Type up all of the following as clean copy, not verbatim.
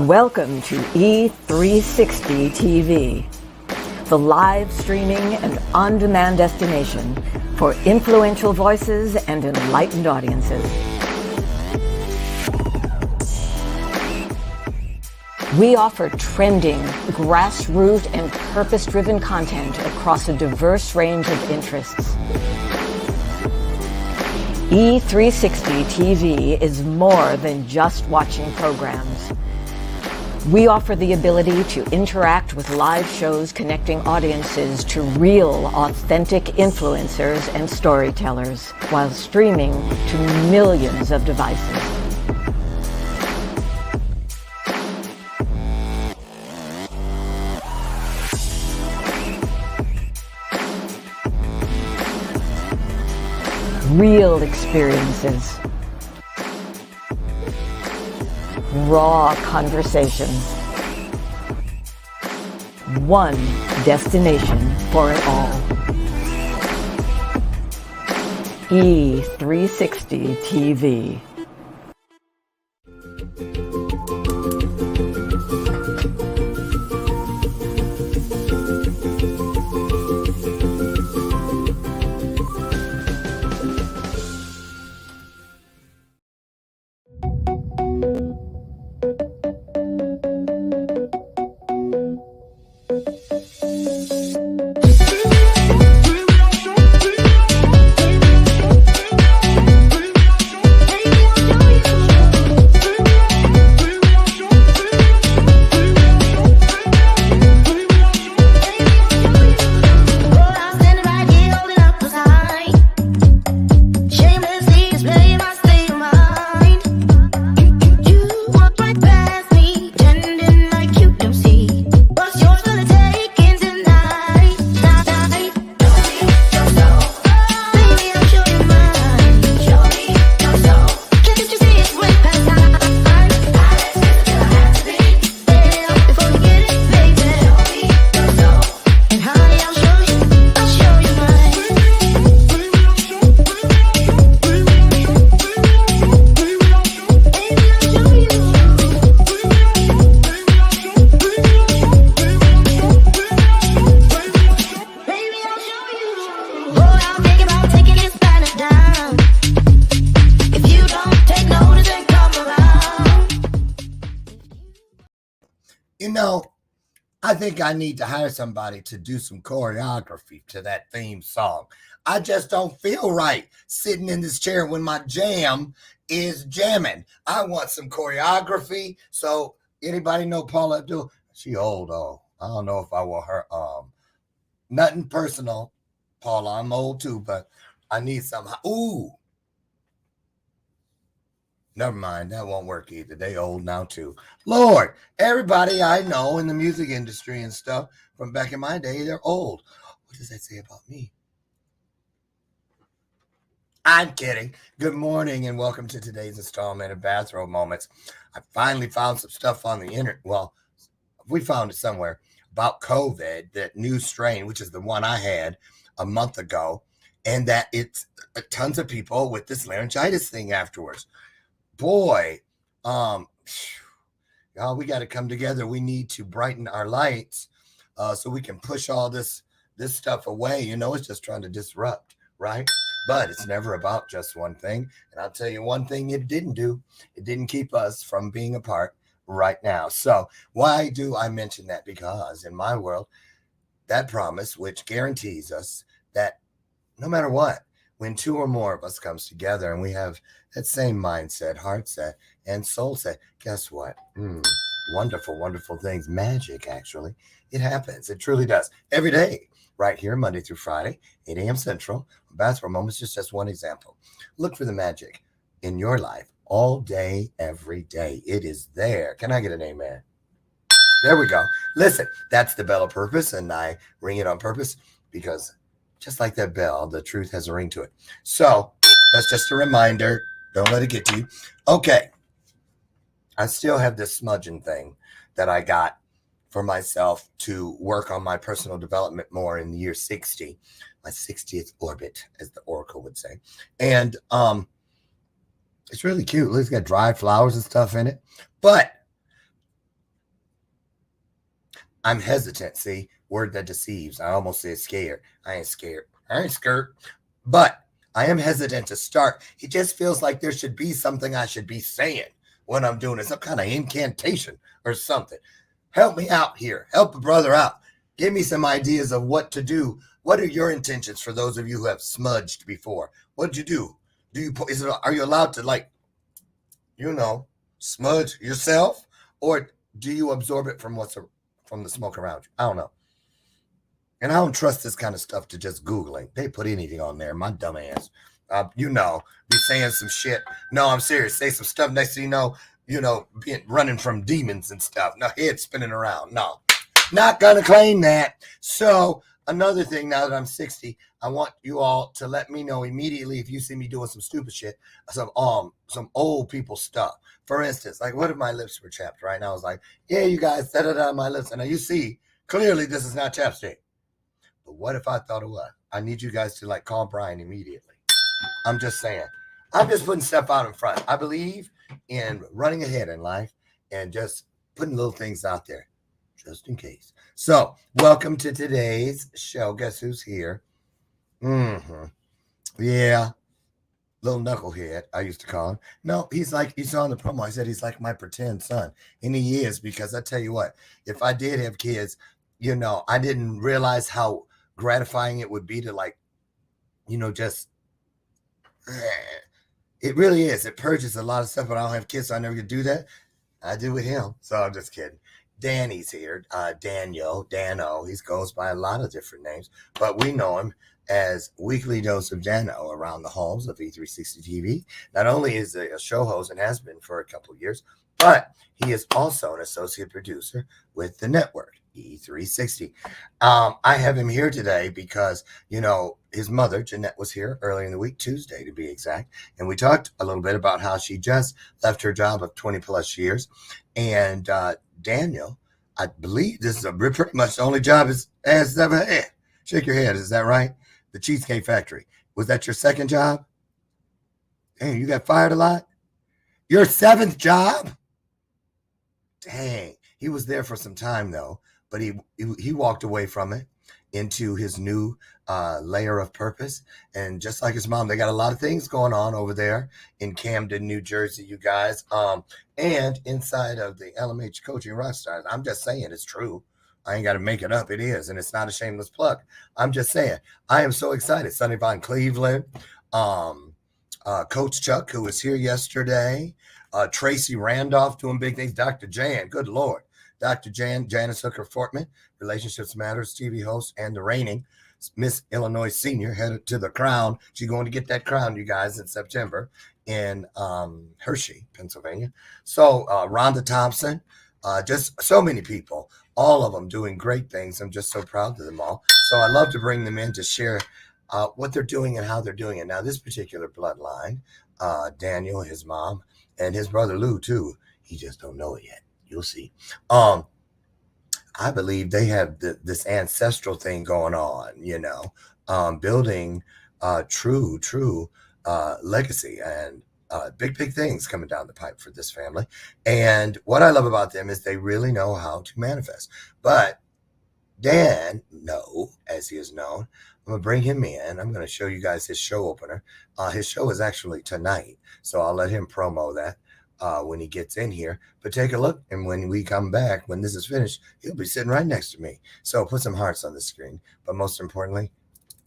Welcome to E360 TV, the live streaming and on-demand destination for influential voices and enlightened audiences. We offer trending, grassroots, and purpose-driven content across a diverse range of interests. E360 TV is more than just watching programs. We offer the ability to interact with live shows connecting audiences to real, authentic influencers and storytellers while streaming to millions of devices. Real experiences. Raw conversation. One destination for it all. E360 TV. I think I need to hire somebody to do some choreography to that theme song. I just don't feel right sitting in this chair when my jam is jamming. I want some choreography. So anybody know Paula Abdul? She old, oh. I don't know if I want her. Nothing personal, Paula. I'm old too, but I need some. Ooh. Never mind, that won't work either. They old now too. Lord, everybody I know in the music industry and stuff from back in my day, they're old. What does that say about me? I'm kidding. Good morning and welcome to today's installment of Bathrobe Moments. I finally found some stuff on the internet. Well, we found it somewhere about COVID, that new strain, which is the one I had a month ago, and that it's tons of people with this laryngitis thing afterwards. Boy, y'all, we got to come together. We need to brighten our lights so we can push all this stuff away. You know, it's just trying to disrupt, right? But it's never about just one thing. And I'll tell you one thing it didn't do. It didn't keep us from being apart right now. So why do I mention that? Because in my world, that promise, which guarantees us that no matter what, when two or more of us comes together and we have that same mindset, heart set, and soul set, guess what? Wonderful, wonderful things. Magic, actually. It happens. It truly does. Every day, right here, Monday through Friday, 8 a.m. Central. Bathrobe Moments is just one example. Look for the magic in your life all day, every day. It is there. Can I get an amen? There we go. Listen, that's the bell of purpose, and I ring it on purpose because just like that bell, the truth has a ring to it. So that's just a reminder. Don't let it get to you. Okay. I still have this smudging thing that I got for myself to work on my personal development more in the year 60, my 60th orbit, as the Oracle would say. And it's really cute. It's got dried flowers and stuff in it. But I'm hesitant. See, word that deceives. I almost said scared. I ain't scared. I ain't scared. But I am hesitant to start. It just feels like there should be something I should be saying when I'm doing it, some kind of incantation or something. Help me out here. Help a brother out. Give me some ideas of what to do. What are your intentions for those of you who have smudged before? What'd you do? Are you allowed to smudge yourself, or do you absorb it from the smoke around you? I don't know. And I don't trust this kind of stuff to just Googling. They put anything on there. My dumb ass. Be saying some shit. No, I'm serious. Say some stuff next thing running from demons and stuff. No, head spinning around. No, not going to claim that. So another thing, now that I'm 60, I want you all to let me know immediately if you see me doing some stupid shit, some old people stuff. For instance, like what if my lips were chapped right now? I was like, yeah, you guys set it on my lips. And now you see, clearly this is not chapstick. But what if I thought it was? I need you guys to call Brian immediately. I'm just saying. I'm just putting stuff out in front. I believe in running ahead in life and just putting little things out there just in case. So welcome to today's show. Guess who's here? Yeah. Little knucklehead, I used to call him. No, he's like, you saw in the promo, I said he's like my pretend son. And he is, because I tell you what, if I did have kids, I didn't realize how gratifying it would be to just it really is. It purges a lot of stuff, but I don't have kids, so I never could do that. I do with him. So I'm just kidding. Danny's here. Dano. He goes by a lot of different names, but we know him as Weekly Dose of Dano around the halls of E360 TV. Not only is he a show host and has been for a couple of years, but he is also an associate producer with the network, E360. I have him here today because, his mother, Jeanette, was here early in the week, Tuesday to be exact. And we talked a little bit about how she just left her job of 20 plus years. And Daniel, I believe this is pretty much the only job his ass has ever had. Shake your head. Is that right? The Cheesecake Factory. Was that your second job? Dang, you got fired a lot? Your seventh job? Dang. He was there for some time, though, but he walked away from it into his new layer of purpose. And just like his mom, they got a lot of things going on over there in Camden, New Jersey, you guys. And inside of the LMH Coaching Rockstars. I'm just saying it's true. I ain't got to make it up. It is. And it's not a shameless plug. I'm just saying. I am so excited. Sonny Von Cleveland, Coach Chuck, who was here yesterday, Tracy Randolph doing big things, Dr. Jan, good Lord. Dr. Janice Hooker Fortman, Relationships Matters, TV host, and the reigning Miss Illinois Senior, headed to the crown. She's going to get that crown, you guys, in September in Hershey, Pennsylvania. So Rhonda Thompson, just so many people, all of them doing great things. I'm just so proud of them all. So I love to bring them in to share what they're doing and how they're doing it. Now, this particular bloodline, Daniel, his mom, and his brother Lou, too. He just don't know it yet. You'll see. I believe they have this ancestral thing going on, building true legacy and big things coming down the pipe for this family. And what I love about them is they really know how to manifest. But Dan, as he is known, I'm going to bring him in. I'm going to show you guys his show opener. His show is actually tonight, so I'll let him promo that when he gets in here. But take a look, and when we come back, when this is finished, he'll be sitting right next to me. So put some hearts on the screen. But most importantly,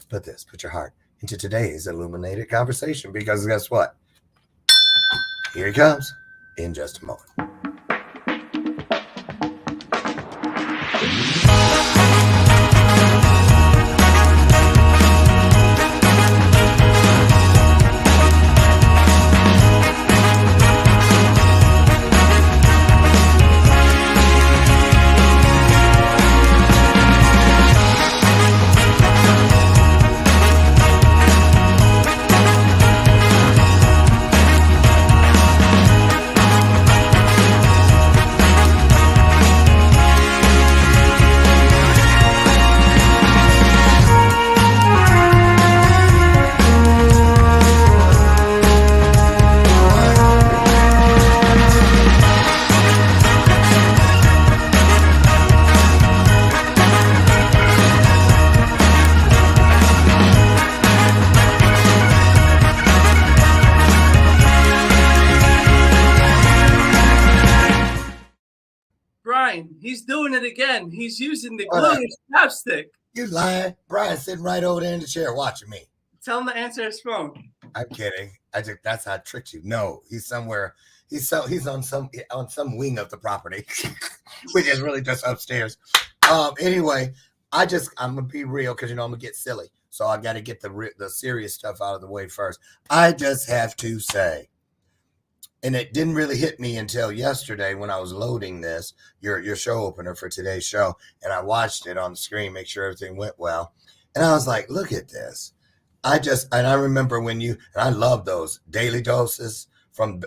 put your heart into today's illuminated conversation, because guess what? Here he comes in just a moment. He's doing it again. He's using the What glue up? and chapstick. You lying? Brian's sitting right over there in the chair watching me. Tell him to answer his phone. I'm kidding. That's how I tricked you. No, he's somewhere. He's on some wing of the property, which is really just upstairs. Anyway, I'm gonna be real because I'm gonna get silly. So I got to get the serious stuff out of the way first. I just have to say, and it didn't really hit me until yesterday when I was loading your show opener for today's show, and I watched it on the screen, make sure everything went well, and I was like, look at this. And I remember when and I love those daily doses from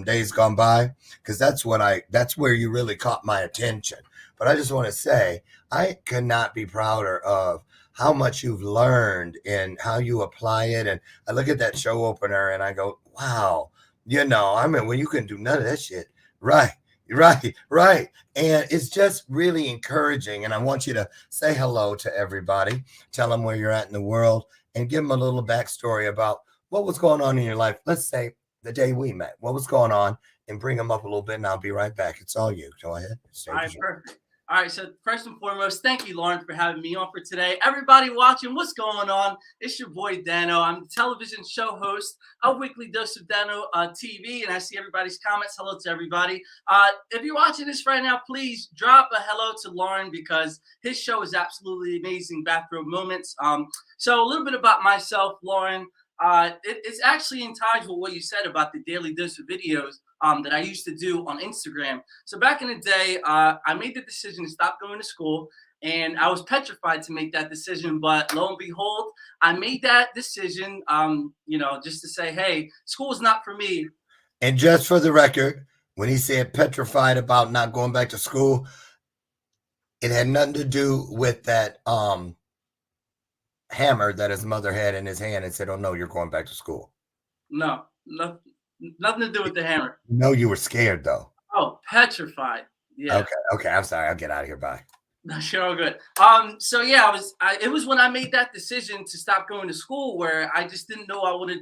days gone by, because that's where you really caught my attention. But I just want to say, I could not be prouder of how much you've learned and how you apply it. And I look at that show opener and I go, wow, I mean, when you can do none of that shit. Right. And it's just really encouraging. And I want you to say hello to everybody, tell them where you're at in the world, and give them a little backstory about what was going on in your life. Let's say the day we met, what was going on, and bring them up a little bit, and I'll be right back. It's all you. Go ahead. All right, perfect. All right, so first and foremost, thank you, Lauren, for having me on for today. Everybody watching, what's going on? It's your boy, Dano. I'm the television show host of Weekly Dose of Dano TV, and I see everybody's comments. Hello to everybody. If you're watching this right now, please drop a hello to Lauren because his show is absolutely amazing, Bathrobe Moments. So a little bit about myself, Lauren. It's actually in ties with what you said about the daily dose of videos that I used to do on Instagram. So back in the day, I made the decision to stop going to school, and I was petrified to make that decision. But lo and behold, I made that decision, just to say, hey, school is not for me. And just for the record, when he said petrified about not going back to school, it had nothing to do with that hammer that his mother had in his hand and said, oh no, you're going back to school. No, nothing to do with the hammer. No, you were scared though. Oh, petrified. Yeah. Okay. I'm sorry. I'll get out of here. Bye. No, sure, all good. So yeah, it was when I made that decision to stop going to school where I just didn't know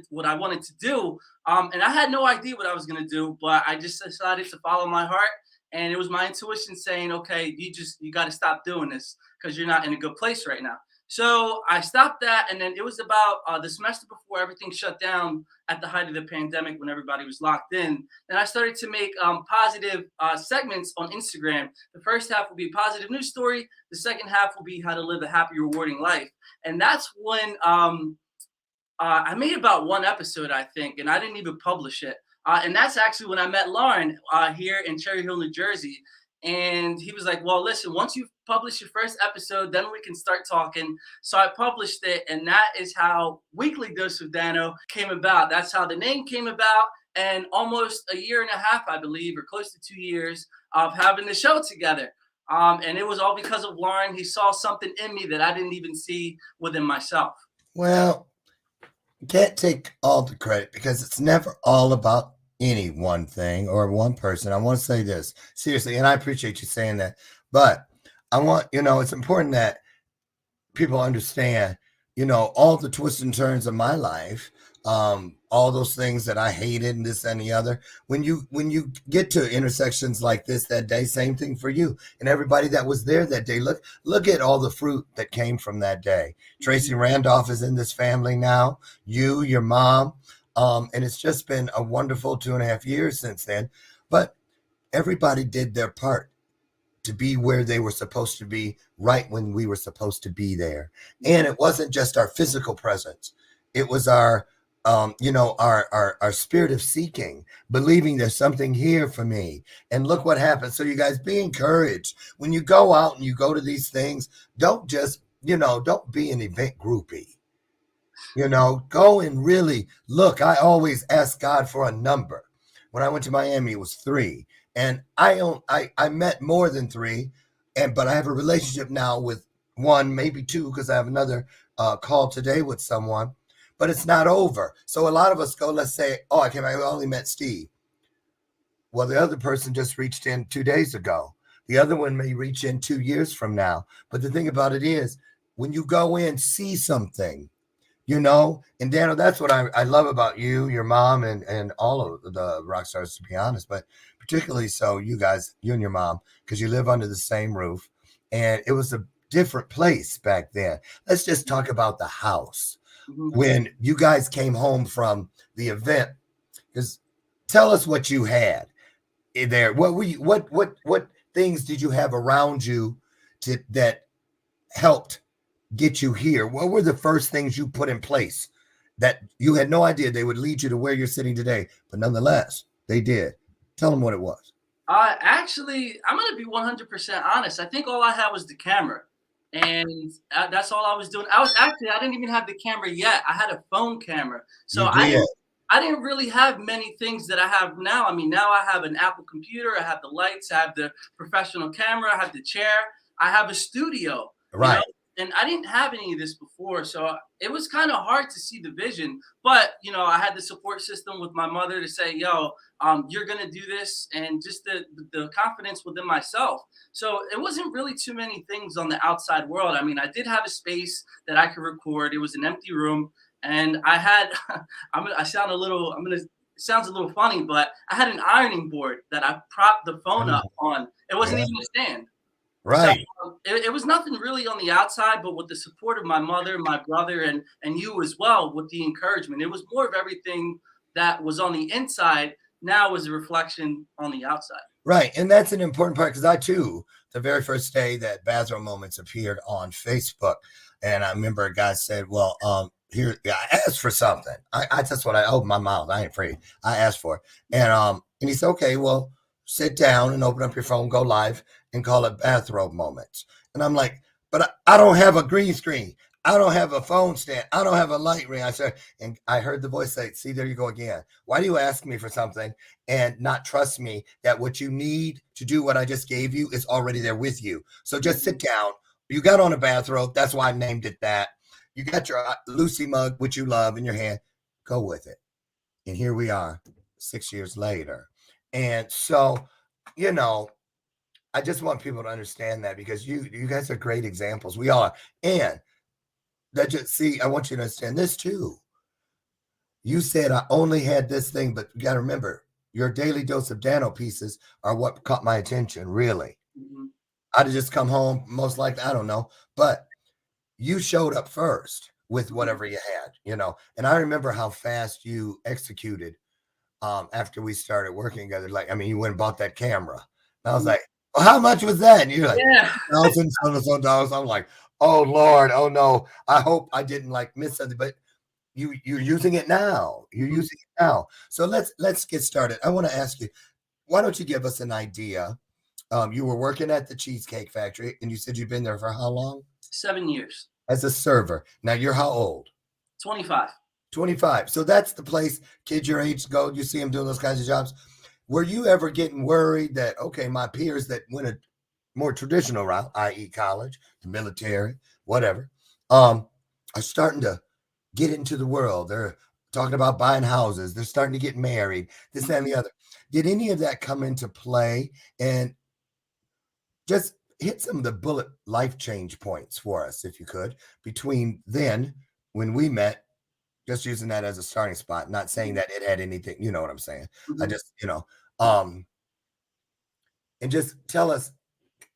what I wanted to do. And I had no idea what I was gonna do, but I just decided to follow my heart. And it was my intuition saying, okay, you got to stop doing this because you're not in a good place right now. So I stopped that, and then it was about the semester before everything shut down at the height of the pandemic when everybody was locked in. Then I started to make positive segments on Instagram. The first half will be a positive news story. The second half will be how to live a happy, rewarding life. And that's when I made about one episode, I think, and I didn't even publish it. And that's actually when I met Lauren here in Cherry Hill, New Jersey. And he was like, well, listen, once you publish your first episode, then we can start talking. So I published it, and that is how Weekly Dose of Dano came about. That's how the name came about. And almost a year and a half, I believe, or close to 2 years of having the show together. And it was all because of Lauren. He saw something in me that I didn't even see within myself. Well, can't take all the credit because it's never all about any one thing or one person. I want to say this seriously, and I appreciate you saying that, but I want, it's important that people understand, all the twists and turns of my life, all those things that I hated and this and the other. When you get to intersections like this that day, same thing for you and everybody that was there that day. Look at all the fruit that came from that day. Tracy Randolph is in this family now. Your mom. And it's just been a wonderful 2.5 years since then. But everybody did their part to be where they were supposed to be right when we were supposed to be there. And it wasn't just our physical presence. It was our spirit of seeking, believing there's something here for me. And look what happened. So you guys be encouraged. When you go out and you go to these things, don't just, don't be an event groupie. Go and really look. I always ask God for a number. When I went to Miami, it was 3. And I met more than 3. But I have a relationship now with 1, maybe 2, because I have another call today with someone. But it's not over. So a lot of us go, let's say, I only met Steve. Well, the other person just reached in 2 days ago. The other one may reach in 2 years from now. But the thing about it is, when you go in, see something. And Daniel, that's what I love about you, your mom, and all of the rock stars, to be honest, but particularly so you guys, you and your mom, because you live under the same roof, and it was a different place back then. Let's just talk about the house Mhm. when you guys came home from the event. Because tell us what you had there. What were you, what things did you have around you that helped get you here? What were the first things you put in place that you had no idea they would lead you to where you're sitting today, but nonetheless, they did? Tell them what it was. Actually, I'm gonna be 100% honest. I think all I had was the camera, and that's all I was doing. I didn't even have the camera yet. I had a phone camera, so You I did. didn't really have many things that I have now. I mean, now I have an Apple computer. I have the lights. I have the professional camera. I have the chair. I have a studio. You know, Right. and I didn't have any of this before, so it was kind of hard to see the vision. But I had the support system with my mother to say, "Yo, you're gonna do this," and just the confidence within myself. So it wasn't really too many things on the outside world. I mean, I did have a space that I could record. It was an empty room, and I had. I sound a little. I'm gonna. It sounds a little funny, but I had an ironing board that I propped the phone up on. It wasn't Yeah. even a stand. So Right. it was nothing really on the outside, but with the support of my mother, my brother, and you as well, with the encouragement, it was more of everything that was on the inside now was a reflection on the outside. Right. And that's an important part because I too, the very first day that Bathrobe Moments appeared on Facebook, and I remember a guy said, well, here, yeah, I asked for something. I that's what I opened my mouth. I ain't free. I asked for it. And he said, okay, well, sit down and open up your phone, go live and call it Bathrobe Moments. And I'm like, but I don't have a green screen. I don't have a phone stand. I don't have a light ring. I said, and I heard the voice say, see, there you go again. Why do you ask me for something and not trust me that what you need to do what I just gave you is already there with you? So just sit down. You got on a bathrobe. That's why I named it that. You got your Lucy mug, which you love, in your hand. Go with it. And here we are 6 years later. And so, you know, I just want people to understand that because you guys are great examples. We are. And that just see, I want you to understand this too. You said I only had this thing, but you got to remember your daily dose of Dano pieces are what caught my attention, really. Mhm. I'd have just come home, most likely, I don't know, but you showed up first with Mhm. whatever you had. And I remember how fast you executed after we started working together. Like, I mean, you went and bought that camera. And I was Mhm. like, well, how much was that? And you're like, Yeah. thousand, so and so dollars. I'm like, oh Lord, oh no. I hope I didn't like miss something, but you're using it now. You're Mhm. using it now. So let's get started. I want to ask you, why don't you give us an idea? You were working at the Cheesecake Factory, and you said you've been there for how long? 7 years. As a server. Now you're how old? 25. 25. So that's the place kids your age go. You see them doing those kinds of jobs. Were you ever getting worried that, okay, my peers that went a more traditional route, i.e., college, the military, whatever, are starting to get into the world? They're talking about buying houses. They're starting to get married, this, that, and the other. Did any of that come into play? And just hit some of the bullet life change points for us, if you could, between then when we met, just using that as a starting spot, not saying Mhm. that it had anything, you know what I'm saying? I Mhm. just, um, and just tell us,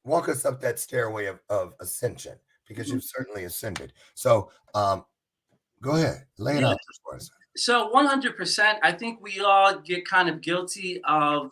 walk us up that stairway of ascension because Mhm. you've certainly ascended. So go ahead, lay it Yeah. out for us. So 100%, I think we all get kind of guilty of,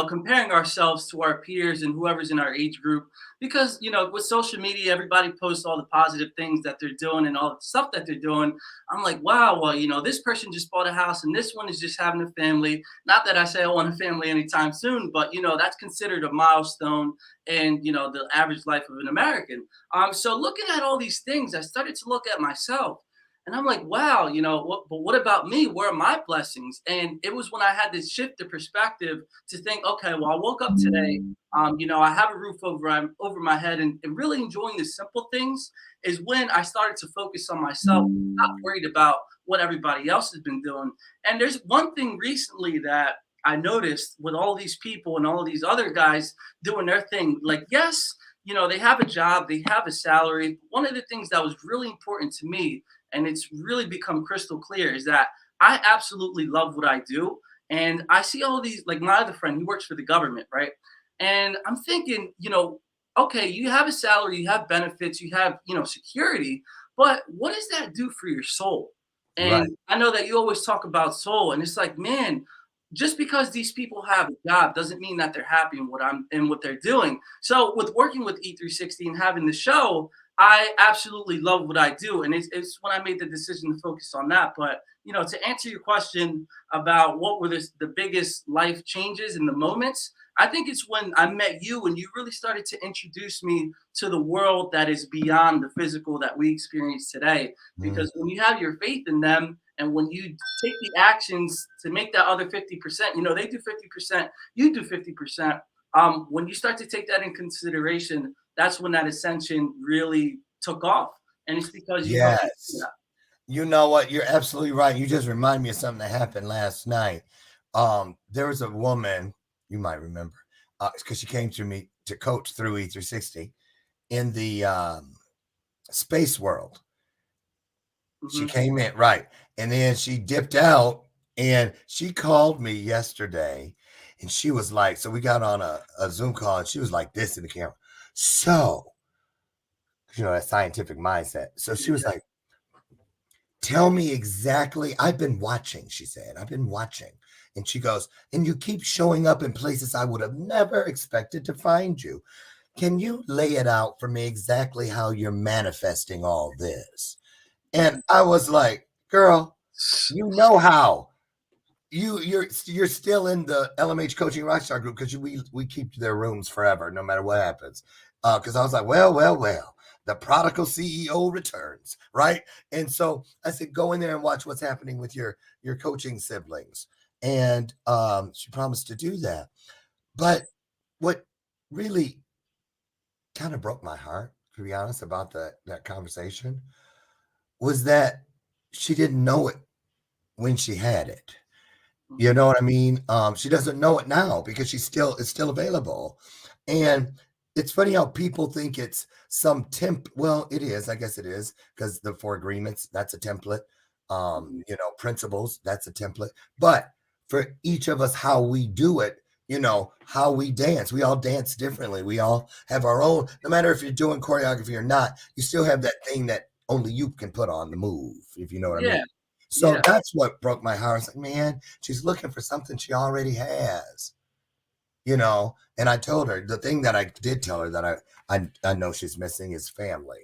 comparing ourselves to our peers and whoever's in our age group because, with social media, everybody posts all the positive things that they're doing and all the stuff that they're doing. I'm like, wow, well, this person just bought a house and this one is just having a family. Not that I say I want a family anytime soon, but, that's considered a milestone in, the average life of an American. So looking at all these things, I started to look at myself. And I'm like, wow, but what about me? Where are my blessings? And it was when I had to shift the perspective to think, okay, well, I woke up today. I have a roof over my head, and really enjoying the simple things is when I started to focus on myself, not worried about what everybody else has been doing. And there's one thing recently that I noticed with all these people and all these other guys doing their thing. Like, yes, they have a job, they have a salary. One of the things that was really important to me, and it's really become crystal clear, is that I absolutely love what I do. And I see all these, like my other friend, he works for the government, right? And I'm thinking, okay, you have a salary, you have benefits, you have, security, but what does that do for your soul? Right. And I know that you always talk about soul, and it's like, man, just because these people have a job doesn't mean that they're happy in what they're doing. So with working with E360 and having the show, I absolutely love what I do, and it's when I made the decision to focus on that. But to answer your question about what were the biggest life changes and the moments, I think it's when I met you and you really started to introduce me to the world that is beyond the physical that we experience today. Mm. Because when you have your faith in them and when you take the actions to make that other 50%, they do 50%, you do 50%. When you start to take that in consideration, that's when that ascension really took off. And it's because you know. Yes. You know what? You're absolutely right. You just remind me of something that happened last night. There was a woman, you might remember, because she came to me to coach through E360 in the space world. She came in, right. And then she dipped out and she called me yesterday and she was like, so we got on a Zoom call and she was like this in the camera. So, that scientific mindset. So she was like, tell me exactly. I've been watching, she said. I've been watching. And she goes, and you keep showing up in places I would have never expected to find you. Can you lay it out for me exactly how you're manifesting all this? And I was like, girl, you know how. You're still in the LMH Coaching Rockstar group because we keep their rooms forever, no matter what happens. Because I was like, well, the prodigal CEO returns, right? And so I said, go in there and watch what's happening with your coaching siblings. And she promised to do that. But what really kind of broke my heart, to be honest, about that conversation was that she didn't know it when she had it. You know what I mean? She doesn't know it now because it's still available. And it's funny how people think it's some well, it is, I guess it is, because the 4 agreements, that's a template. Principles, that's a template. But for each of us, how we do it, how we dance, we all dance differently. We all have our own, no matter if you're doing choreography or not, you still have that thing that only you can put on the move, if you know what I mean. So that's what broke my heart. I was like, man, she's looking for something she already has, and I told her the thing that I did tell her that I know she's missing is family.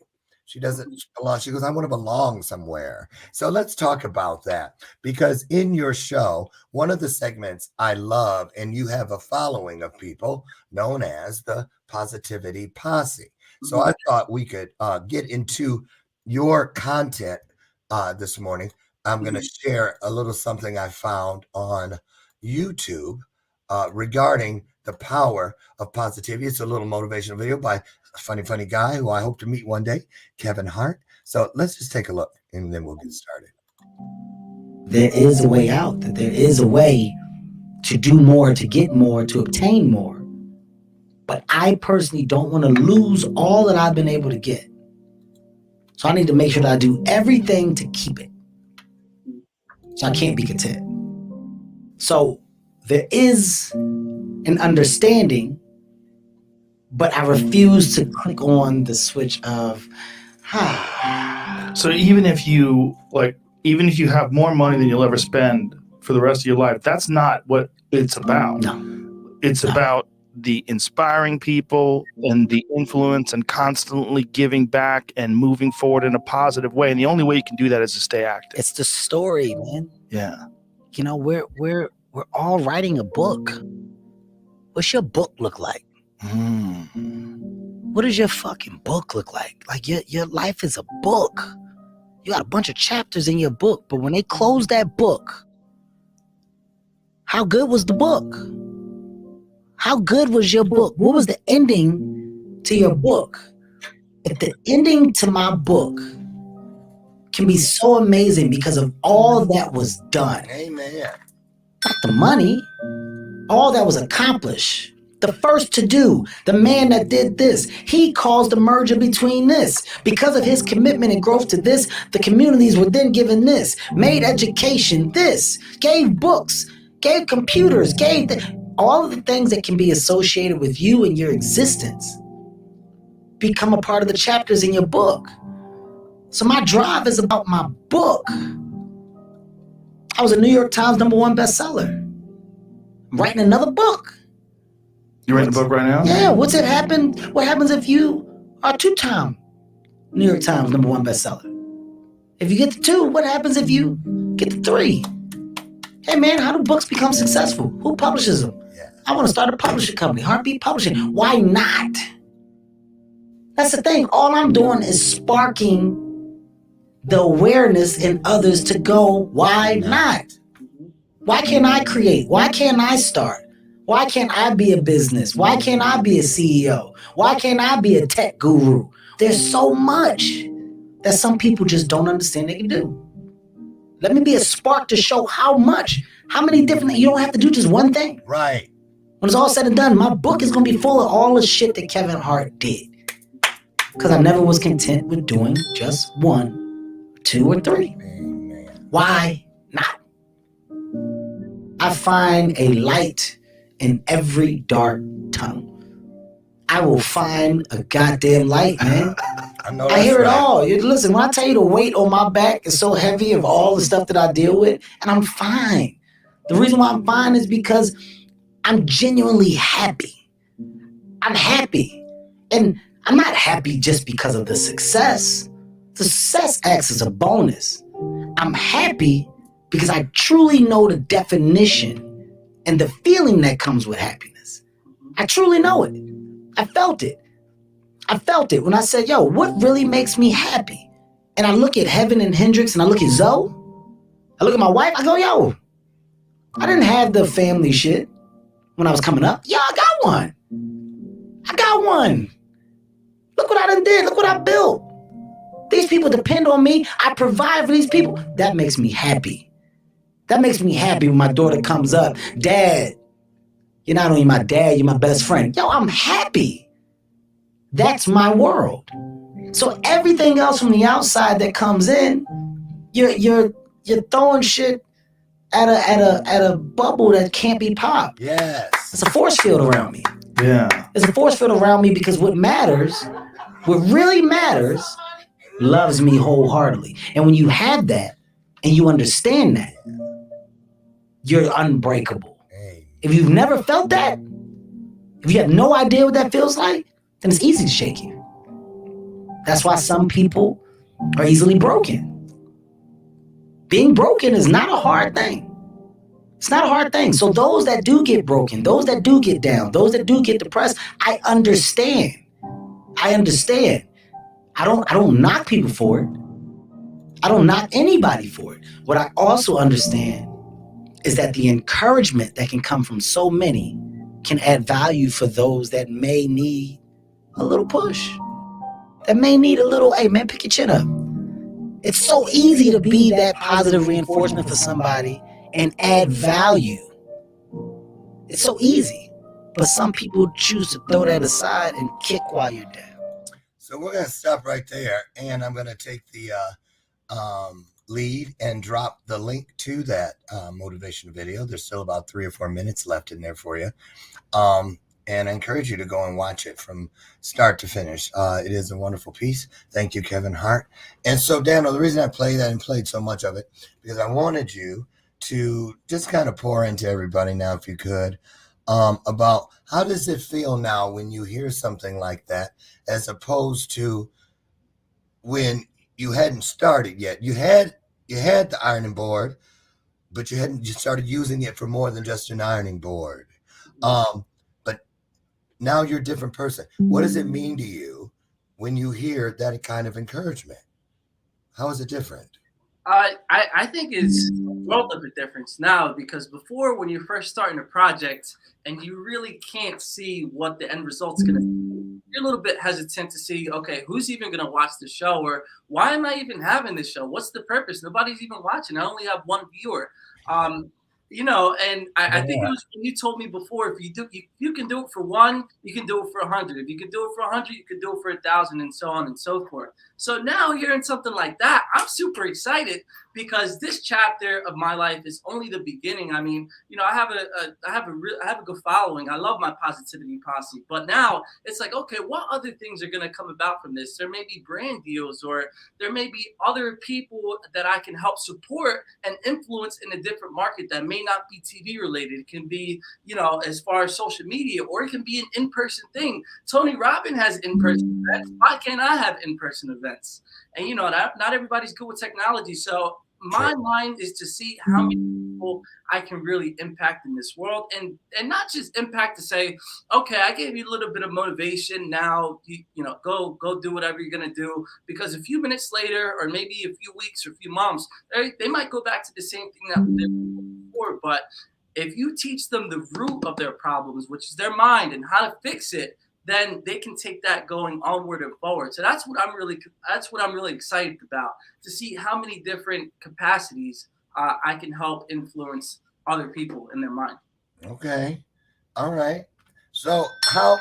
She doesn't belong. She goes, I want to belong somewhere. So let's talk about that, because in your show, one of the segments I love, and you have a following of people known as the Positivity Posse. So I thought we could get into your content this morning. I'm going to share a little something I found on YouTube regarding the power of positivity. It's a little motivational video by a funny guy who I hope to meet one day, Kevin Hart. So let's just take a look and then we'll get started. There is a way out, that there is a way to do more, to get more, to obtain more. But I personally don't want to lose all that I've been able to get. So I need to make sure that I do everything to keep it. So I can't be content. So there is an understanding, but I refuse to click on the switch of, So even if you have more money than you'll ever spend for the rest of your life, that's not what it's about. No. It's about the inspiring people and the influence and constantly giving back and moving forward in a positive way. And the only way you can do that is to stay active. It's the story, man. Yeah. We're all writing a book. What's your book look like? What does your fucking book look like? Like your life is a book. You got a bunch of chapters in your book, but when they close that book, how good was the book? How good was your book? What was the ending to your book? If the ending to my book can be so amazing because of all that was done. Amen. Not the money. All that was accomplished. The first to do, the man that did this, he caused the merger between this. Because of his commitment and growth to this, the communities were then given this, made education this, gave books, gave computers, gave all of the things that can be associated with you and your existence become a part of the chapters in your book. So my drive is about my book. I was a New York Times #1 bestseller. I'm writing another book. You writing a book right now? Yeah, what happens if you are 2-time New York Times #1 bestseller? If you get the 2, what happens if you get the 3? Hey man, how do books become successful? Who publishes them? Yeah. I want to start a publishing company, Heartbeat Publishing. Why not? That's the thing. All I'm doing is sparking the awareness in others to go, why not? Why can't I create? Why can't I start? Why can't I be a business? Why can't I be a CEO? Why can't I be a tech guru? There's so much that some people just don't understand they can do. Let me be a spark to show how many different, you don't have to do just one thing. Right. When it's all said and done, my book is going to be full of all the shit that Kevin Hart did. Because I never was content with doing just 1, 2, or 3. Amen. Why not? I find a light in every dark tunnel. I will find a goddamn light, man. I hear it all. Listen, when I tell you the weight on my back is so heavy of all the stuff that I deal with, and I'm fine. The reason why I'm fine is because I'm genuinely happy. I'm happy. And I'm not happy just because of the success. The success acts as a bonus. I'm happy because I truly know the definition and the feeling that comes with happiness. I truly know it. I felt it. I felt it when I said, yo, what really makes me happy? And I look at Heaven and Hendrix and I look at Zoe. I look at my wife. I go, yo, I didn't have the family shit when I was coming up. Yo, I got one. Look what I done did. Look what I built. These people depend on me. I provide for these people. That makes me happy. That makes me happy when my daughter comes up. Dad, you're not only my dad, you're my best friend. Yo, I'm happy. That's my world. So everything else from the outside that comes in, you're throwing shit at a bubble that can't be popped. Yes. It's a force field around me. Yeah. There's a force field around me because what really matters, loves me wholeheartedly. And when you have that and you understand that, you're unbreakable. Hey. If you've never felt that, if you have no idea what that feels like, then it's easy to shake you. That's why some people are easily broken. Being broken is not a hard thing. It's not a hard thing. So those that do get broken, those that do get down, those that do get depressed, I understand. I don't knock people for it. I don't knock anybody for it. What I also understand is that the encouragement that can come from so many can add value for those that may need a little push. That may need a little, hey man, pick your chin up. It's so easy to be that positive reinforcement for somebody and add value. It's so easy. But some people choose to throw that aside and kick while you're down. So we're going to stop right there, and I'm going to take the lead and drop the link to that motivation video. There's still about 3 or 4 minutes left in there for you. And I encourage you to go and watch it from start to finish. It is a wonderful piece. Thank you, Kevin Hart. And so, Daniel, the reason I played that and played so much of it, because I wanted you to just kind of pour into everybody now, if you could, about how does it feel now when you hear something like that, as opposed to when you hadn't started yet. You had the ironing board, but you hadn't just started using it for more than just an ironing board. But now you're a different person. What does it mean to you when you hear that kind of encouragement? How is it different? I think it's a world of a difference now, because before, when you're first starting a project and you really can't see what the end result's going to be, you're a little bit hesitant to see, okay, who's even going to watch the show, or why am I even having this show? What's the purpose? Nobody's even watching. I only have one viewer. You know, and I think it Yeah. was when you told me before, if you can do it for one, you can do it for 100. If you can do it for 100, you can do it for 1,000, and so on and so forth. So now hearing something like that, I'm super excited because this chapter of my life is only the beginning. I mean, you know, I have a good following. I love my positivity posse, but now it's like, okay, what other things are going to come about from this? There may be brand deals, or there may be other people that I can help support and influence in a different market that may not be TV related. It can be, you know, as far as social media, or it can be an in-person thing. Tony Robbins has in-person events. Why can't I have in-person events? And you know, not everybody's good with technology. So my True. mind is to see how many people I can really impact in this world, and not just impact to say, okay, I gave you a little bit of motivation. Now you know, go do whatever you're gonna do, because a few minutes later, or maybe a few weeks or a few months, they might go back to the same thing that they were before. But if you teach them the root of their problems, which is their mind, and how to fix it, then they can take that going onward and forward. So that's what I'm really excited about, to see how many different capacities I can help influence other people in their mind. Okay. All right. So how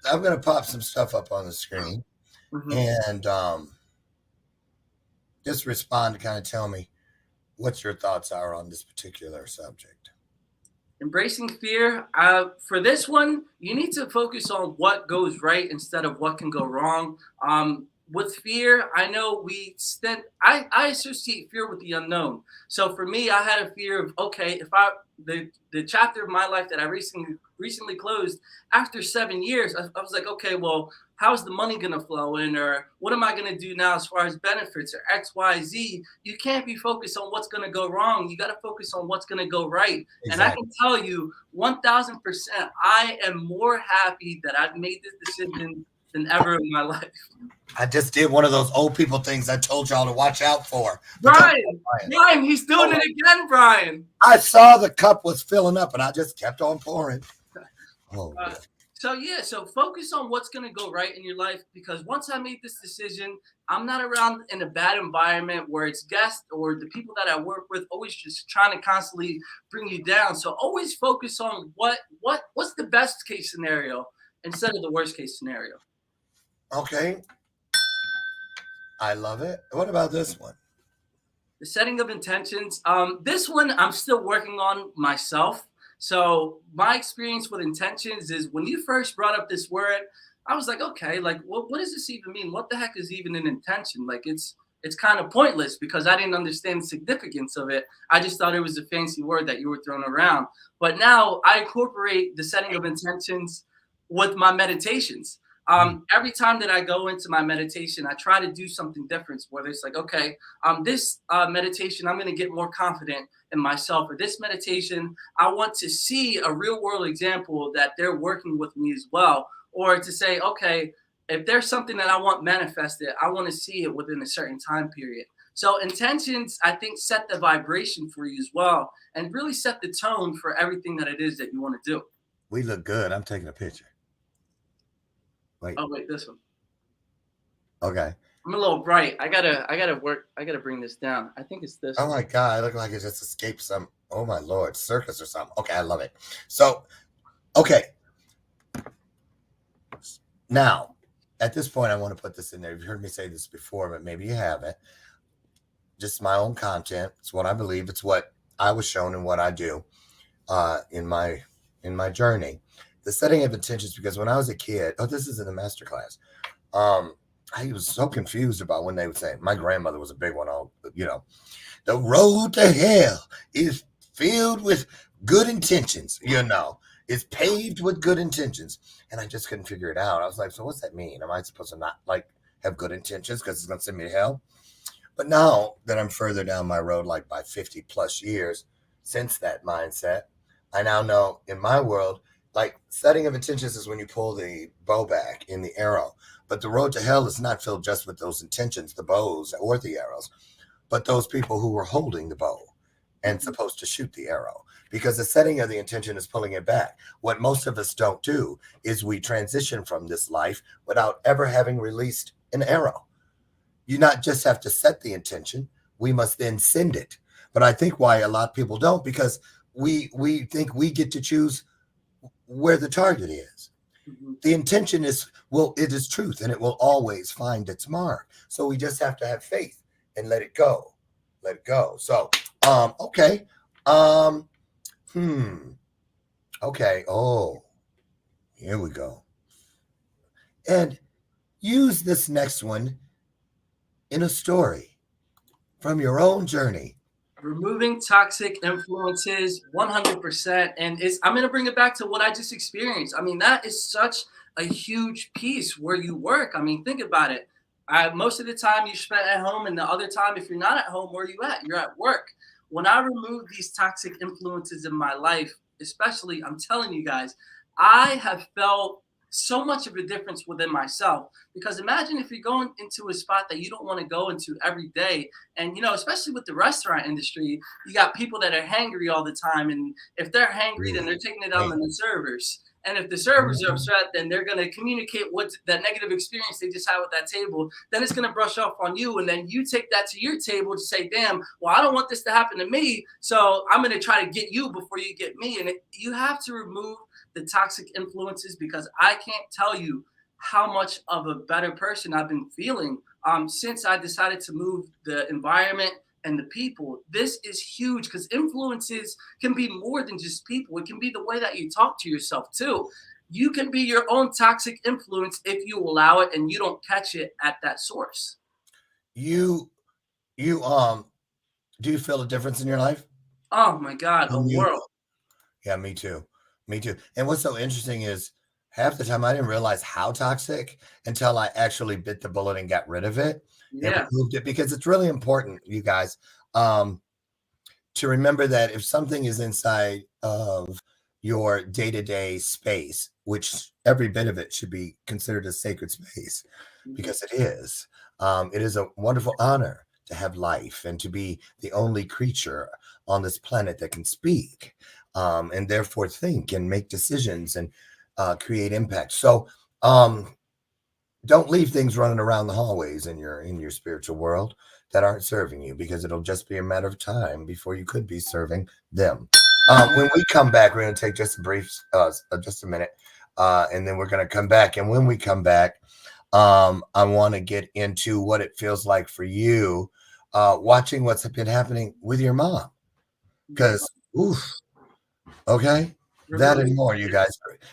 I'm gonna pop some stuff up on the screen Mhm. and just respond to kind of tell me what your thoughts are on this particular subject. Embracing fear. For this one, you need to focus on what goes right instead of what can go wrong. With fear, I know I associate fear with the unknown. So for me, I had a fear of, okay, if I the chapter of my life that I recently closed after 7 years, I was like, okay, well, how's the money gonna flow in, or what am I gonna do now as far as benefits, or X, Y, Z? You can't be focused on what's gonna go wrong. You got to focus on what's gonna go right. And I Exactly. can tell you 1,000%, I am more happy that I've made this decision than ever in my life. I just did one of those old people things I told y'all to watch out for. But don't Brian, Brian. Brian, he's doing it again, Brian. I saw the cup was filling up and I just kept on pouring. Oh, Uh, so yeah, so focus on what's gonna go right in your life, because once I made this decision, I'm not around in a bad environment where it's guests or the people that I work with always just trying to constantly bring you down. So always focus on what's the best case scenario instead of the worst case scenario. okay. I love it. What about this one? The setting of intentions. This one I'm still working on myself. So my experience with intentions is, when you first brought up this word, I was like, okay, like what does this even mean? What the heck is even an intention? Like it's kind of pointless, because I didn't understand the significance of it. I just thought it was a fancy word that you were throwing around. But now I incorporate the setting of intentions with my meditations. Every time that I go into my meditation, I try to do something different. Whether it's like, okay, this meditation, I'm going to get more confident in myself. Or this meditation, I want to see a real world example that they're working with me as well. Or to say, okay, if there's something that I want manifested, I want to see it within a certain time period. So intentions, I think, set the vibration for you as well, and really set the tone for everything that it is that you want to do. We look good. I'm taking a picture. Wait. Oh wait, this one. Okay. I'm a little bright. I gotta work. I gotta bring this down. I think it's this Oh one. my God. I look like it just escaped some, oh my Lord, circus or something. Okay. I love it. So, okay. Now, at this point, I want to put this in there. You've heard me say this before, but maybe you haven't. Just my own content. It's what I believe. It's what I was shown and what I do in my journey. The setting of intentions, because when I was a kid, this is in the master class. I was so confused about when they would say, my grandmother was a big one on, the road to hell is filled with good intentions, it's paved with good intentions. And I just couldn't figure it out. I was like, so what's that mean? Am I supposed to not have good intentions because it's going to send me to hell? But now that I'm further down my road, like by 50 plus years since that mindset, I now know in my world, like setting of intentions is when you pull the bow back in the arrow. But the road to hell is not filled just with those intentions, the bows or the arrows, but those people who were holding the bow and supposed to shoot the arrow. Because the setting of the intention is pulling it back. What most of us don't do is we transition from this life without ever having released an arrow. You not just have to set the intention, we must then send it. But I think why a lot of people don't, because we think we get to choose where the target is. The intention is, well, it is truth and it will always find its mark. So we just have to have faith and let it go. Let it go. So, okay. Okay. Oh, here we go. And use this next one in a story from your own journey. Removing toxic influences 100%. And I'm going to bring it back to what I just experienced. I mean, that is such a huge piece where you work. I mean, think about it. Most of the time you spend at home, and the other time, if you're not at home, where are you at? You're at work. When I remove these toxic influences in my life, especially, I'm telling you guys, I have felt so much of a difference within myself. Because imagine if you're going into a spot that you don't want to go into every day. And, especially with the restaurant industry, you got people that are hangry all the time. And if they're hangry, then they're taking it out on the servers. And if the servers are upset, then they're going to communicate what that negative experience they just had with that table. Then it's going to brush off on you. And then you take that to your table to say, damn, well, I don't want this to happen to me. So I'm going to try to get you before you get me. And you have to remove the toxic influences, because I can't tell you how much of a better person I've been feeling since I decided to move the environment and the people. This is huge, because influences can be more than just people. It can be the way that you talk to yourself too. You can be your own toxic influence if you allow it and you don't catch it at that source. Do you feel a difference in your life? Oh my God, a world. Yeah, me too. Me too. And what's so interesting is half the time I didn't realize how toxic until I actually bit the bullet and got rid of it and removed it, because it's really important, you guys, to remember that if something is inside of your day-to-day space, which every bit of it should be considered a sacred space, because it is a wonderful honor to have life and to be the only creature on this planet that can speak, and therefore think and make decisions and create impact. So don't leave things running around the hallways in your spiritual world that aren't serving you, because it'll just be a matter of time before you could be serving them. When we come back, we're going to take just a brief, just a minute, and then we're going to come back. And when we come back, I want to get into what it feels like for you watching what's been happening with your mom. Because, okay. That and more, you guys.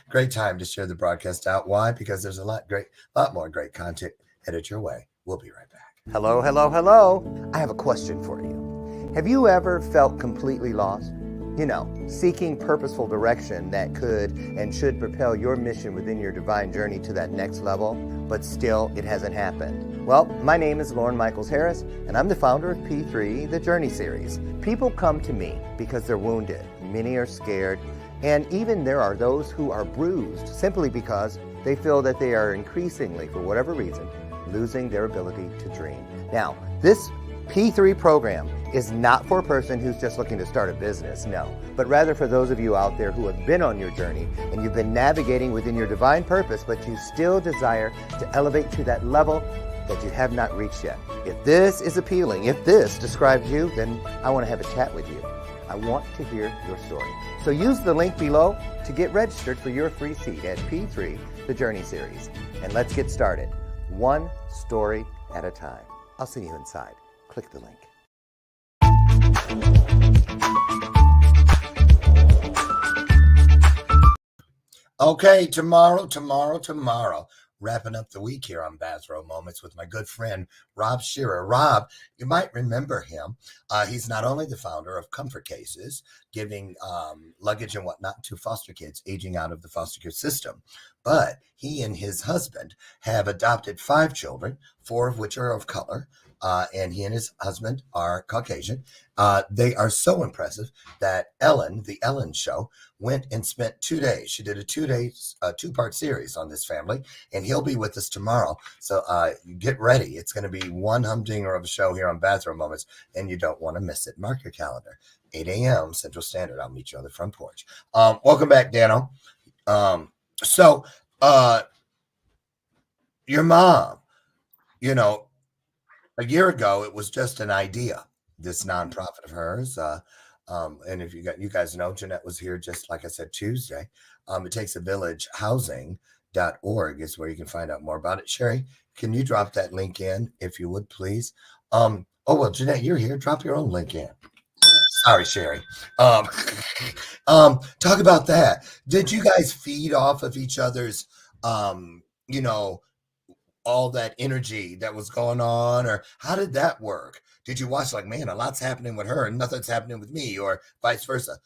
Great time to share the broadcast out. Why? Because there's a lot more great content headed your way. We'll be right back. Hello, hello, hello. I have a question for you. Have you ever felt completely lost? Seeking purposeful direction that could and should propel your mission within your divine journey to that next level, but still it hasn't happened. Well, my name is Lauren Michaels Harris, and I'm the founder of P3, the Journey Series. People come to me because they're wounded. Many are scared. And even there are those who are bruised simply because they feel that they are increasingly, for whatever reason, losing their ability to dream. Now, this P3 program is not for a person who's just looking to start a business, no, but rather for those of you out there who have been on your journey and you've been navigating within your divine purpose, but you still desire to elevate to that level that you have not reached yet. If this is appealing, if this describes you, then I want to have a chat with you. I want to hear your story. So use the link below to get registered for your free seat at P3, the Journey Series. And let's get started, one story at a time. I'll see you inside. Click the link. Okay, tomorrow. Wrapping up the week here on Bathrobe Moments with my good friend, Rob Shearer. Rob, you might remember him. He's not only the founder of Comfort Cases, giving luggage and whatnot to foster kids aging out of the foster care system, but he and his husband have adopted 5 children, 4 of which are of color, and he and his husband are Caucasian. They are so impressive that Ellen, the Ellen Show, went and spent 2 days. She did a 2-part series on this family, and he'll be with us tomorrow. So get ready. It's going to be one humdinger of a show here on Bathrobe Moments, and you don't want to miss it. Mark your calendar. 8 a.m. Central Standard. I'll meet you on the front porch. Welcome back, Dano. So your mom, a year ago, it was just an idea, this nonprofit of hers, And if you guys know, Jeanette was here just like I said Tuesday. It takes a village housing.org is where you can find out more about it. Sherry, can you drop that link in if you would please? Oh well, Jeanette, you're here. Drop your own link in. Sorry, Sherry. Um, talk about that. Did you guys feed off of each other's, you know, all that energy that was going on, or how did that work? Did you watch like, man, a lot's happening with her and nothing's happening with me, or vice versa?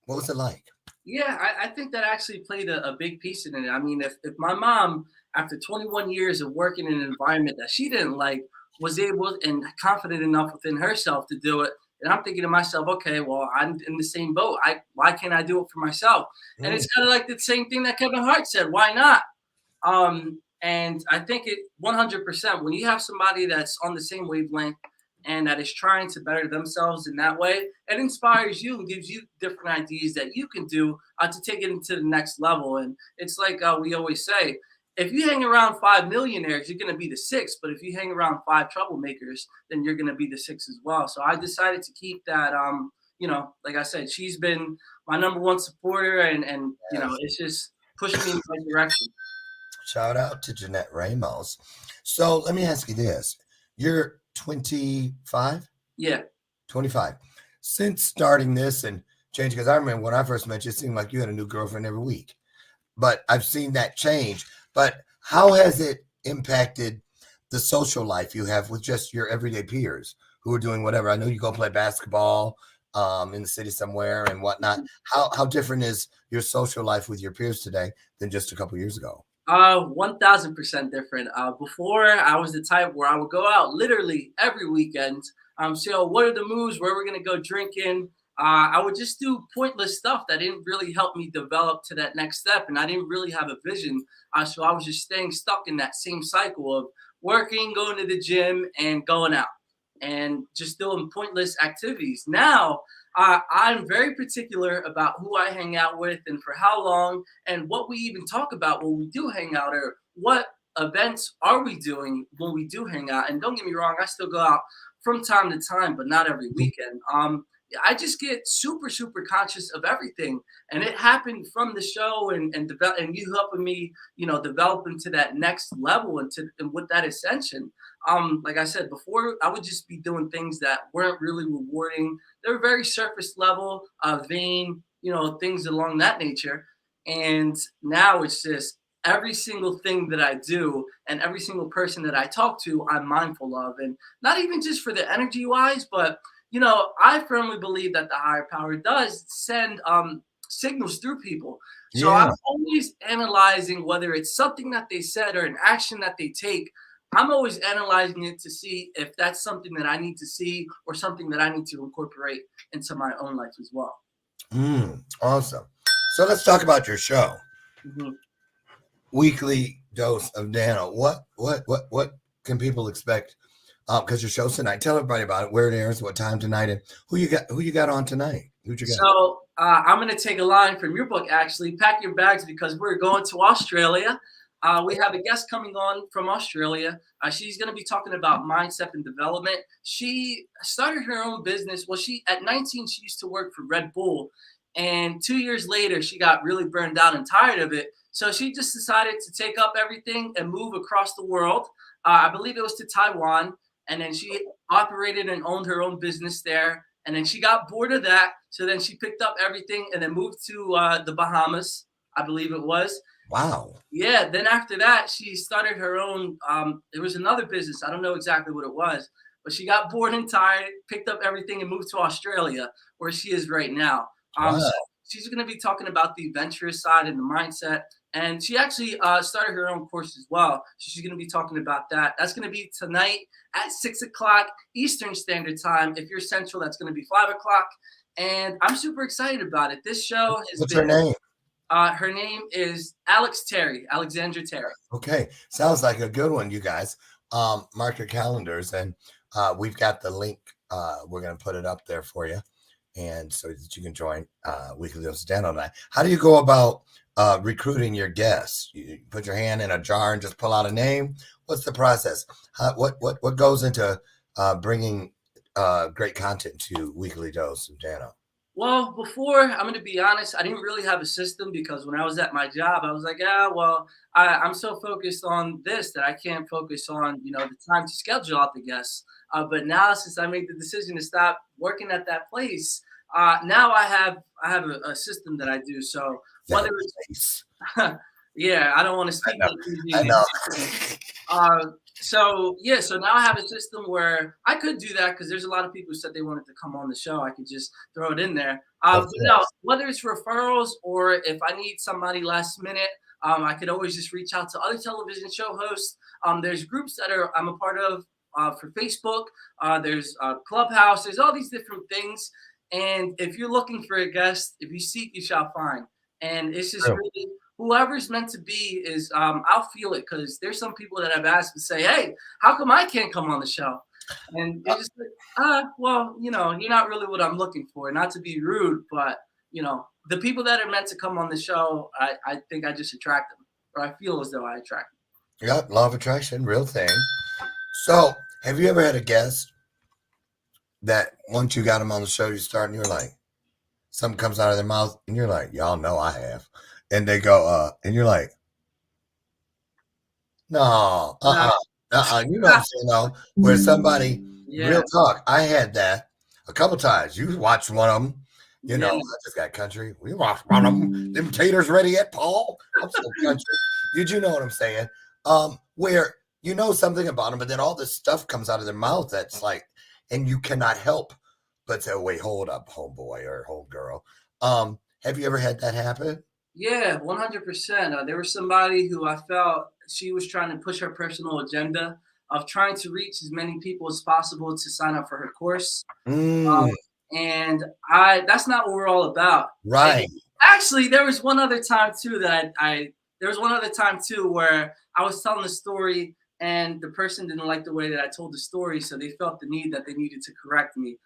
What was it like? Yeah, I think that actually played a big piece in it. I mean, if my mom, after 21 years of working in an environment that she didn't like, was able and confident enough within herself to do it, and I'm thinking to myself, okay, well, I'm in the same boat. Why can't I do it for myself? And it's kind of like the same thing that Kevin Hart said. Why not? And I think it 100% when you have somebody that's on the same wavelength and that is trying to better themselves in that way, it inspires you and gives you different ideas that you can do to take it into the next level. And it's like we always say, if you hang around 5 millionaires, you're going to be the sixth. But if you hang around 5 troublemakers, then you're going to be the sixth as well. So I decided to keep that, like I said, she's been my number one supporter and it's just pushing me in the right direction. Shout out to Jeanette Ramos. So let me ask you this. You're 25? Yeah. 25. Since starting this and changing, because I remember when I first met you, it seemed like you had a new girlfriend every week. But I've seen that change. But how has it impacted the social life you have with just your everyday peers who are doing whatever? I know you go play basketball in the city somewhere and whatnot. How different is your social life with your peers today than just a couple years ago? 1000% different. Before I was the type where I would go out literally every weekend. So what are the moves? Where we're gonna go drinking? I would just do pointless stuff that didn't really help me develop to that next step, and I didn't really have a vision. So I was just staying stuck in that same cycle of working, going to the gym, and going out, and just doing pointless activities. Now I'm very particular about who I hang out with and for how long and what we even talk about when we do hang out or what events are we doing when we do hang out. And don't get me wrong, I still go out from time to time, but not every weekend. I just get super, super conscious of everything. And it happened from the show and you helping me, develop into that next level and with that ascension. Like I said before, I would just be doing things that weren't really rewarding. They were very surface level, vain, things along that nature. And now it's just every single thing that I do and every single person that I talk to, I'm mindful of. And not even just for the energy wise, but I firmly believe that the higher power does send signals through people. So Yeah. I'm always analyzing whether it's something that they said or an action that they take. I'm always analyzing it to see if that's something that I need to see or something that I need to incorporate into my own life as well. Awesome. So let's talk about your show. Mm-hmm. Weekly Dose of Dano. What can people expect? Because your show's tonight. Tell everybody about it, where it airs, what time tonight, and who you got on tonight. Who'd you got? So I'm going to take a line from your book, actually. Pack your bags because we're going to Australia. We have a guest coming on from Australia. She's going to be talking about mindset and development. She started her own business. Well, at 19, she used to work for Red Bull. And 2 years later, she got really burned out and tired of it. So she just decided to take up everything and move across the world. I believe it was to Taiwan. And then she operated and owned her own business there. And then she got bored of that. So then she picked up everything and then moved to the Bahamas, I believe it was. Wow. Yeah. Then after that, she started her own. There was another business. I don't know exactly what it was, but she got bored and tired, picked up everything and moved to Australia, where she is right now. Wow. So she's going to be talking about the adventurous side and the mindset. And she actually started her own course as well. So she's going to be talking about that. That's going to be tonight at 6:00 Eastern Standard Time. If you're Central, that's going to be 5:00. And I'm super excited about it. This show has What's her name? Her name is Alexandra Terry. Okay. Sounds like a good one, you guys. Mark your calendars, and we've got the link. We're going to put it up there for you, and so that you can join Weekly Dose of Dano tonight. How do you go about recruiting your guests? You put your hand in a jar and just pull out a name? What's the process? What goes into bringing great content to Weekly Dose of Dano? Well, before, I'm going to be honest, I didn't really have a system because when I was at my job, I was like, yeah, well, I'm so focused on this that I can't focus on, the time to schedule out the guests. But now, since I made the decision to stop working at that place, now I have a system that I do. So whether That it's, face. yeah, I don't want to I speak know. on I TV. know. So yeah, so now I have a system where I could do that because there's a lot of people who said they wanted to come on the show. I could just throw it in there. Of But no, course. whether it's referrals or if I need somebody last minute, I could always just reach out to other television show hosts. There's groups that I'm a part of for Facebook. There's Clubhouse. There's all these different things. And if you're looking for a guest, if you seek, you shall find. And it's just True. really whoever's meant to be is I'll feel it because there's some people that I've asked to say, hey, how come I can't come on the show? And it's just like, well, you're not really what I'm looking for. Not to be rude, but the people that are meant to come on the show, I think I just attract them, or I feel as though I attract them. Yep, law of attraction, real thing. So, have you ever had a guest that once you got them on the show, you start and you're like, something comes out of their mouth and you're like, y'all know I have. And they go, and you're like, no, No. you know what I'm saying, though, where somebody, Yeah. real talk, I had that a couple times. You watched one of them, Yeah. I just got country. We watched one of them. Them taters ready yet, Paul? I'm so country. You know what I'm saying? Where you know something about them, but then all this stuff comes out of their mouth that's like, and you cannot help but say, wait, hold up, homeboy or homegirl. Have you ever had that happen? Yeah, 100%. There was somebody who I felt she was trying to push her personal agenda of trying to reach as many people as possible to sign up for her course. Mm, And that's not what we're all about. right. And actually, there was one other time too that there was one other time too where I was telling the story and the person didn't like the way that I told the story, so they felt the need that they needed to correct me.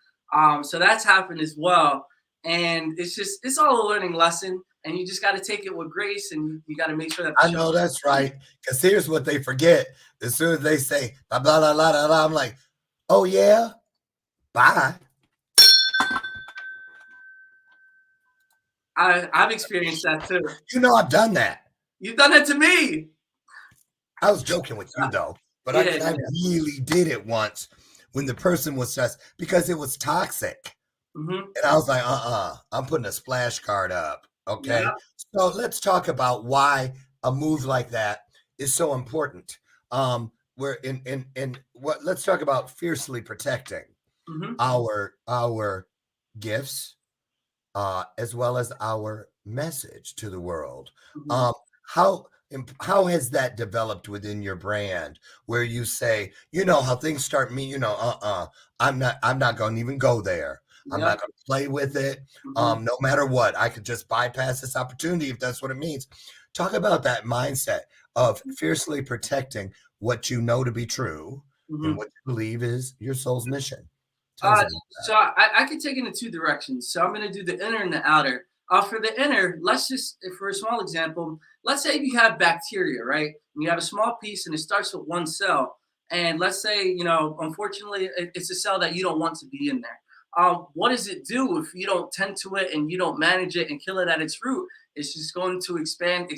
So that's happened as well. And it's all a learning lesson, and you just got to take it with grace, and you got to make sure that I know that's right. Because here's what they forget. As soon as they say, blah, blah, blah, blah, blah, I'm like, oh, yeah? Bye. I've experienced that too. I've done that. You've done it to me. I was joking with you, though. But I really did it once when the person was just, because it was toxic. Mm-hmm. And I was like, I'm putting a splash card up. Okay. Yeah. So let's talk about why a move like that is so important. We're in what let's talk about fiercely protecting our gifts, as well as our message to the world. How has that developed within your brand where you say, how things start me, I'm not going to even go there. I'm not going to play with it. No matter what, I could just bypass this opportunity if that's what it means. Talk about that mindset of fiercely protecting what you know to be true and what you believe is your soul's mission. So I could take it in two directions. So I'm going to do the inner and the outer. For the inner, let's just, for a small example, let's say you have bacteria, right? And you have a small piece and it starts with one cell. And let's say, unfortunately, it's a cell that you don't want to be in there. What does it do if you don't tend to it and you don't manage it and kill it at its root? It's just going to expand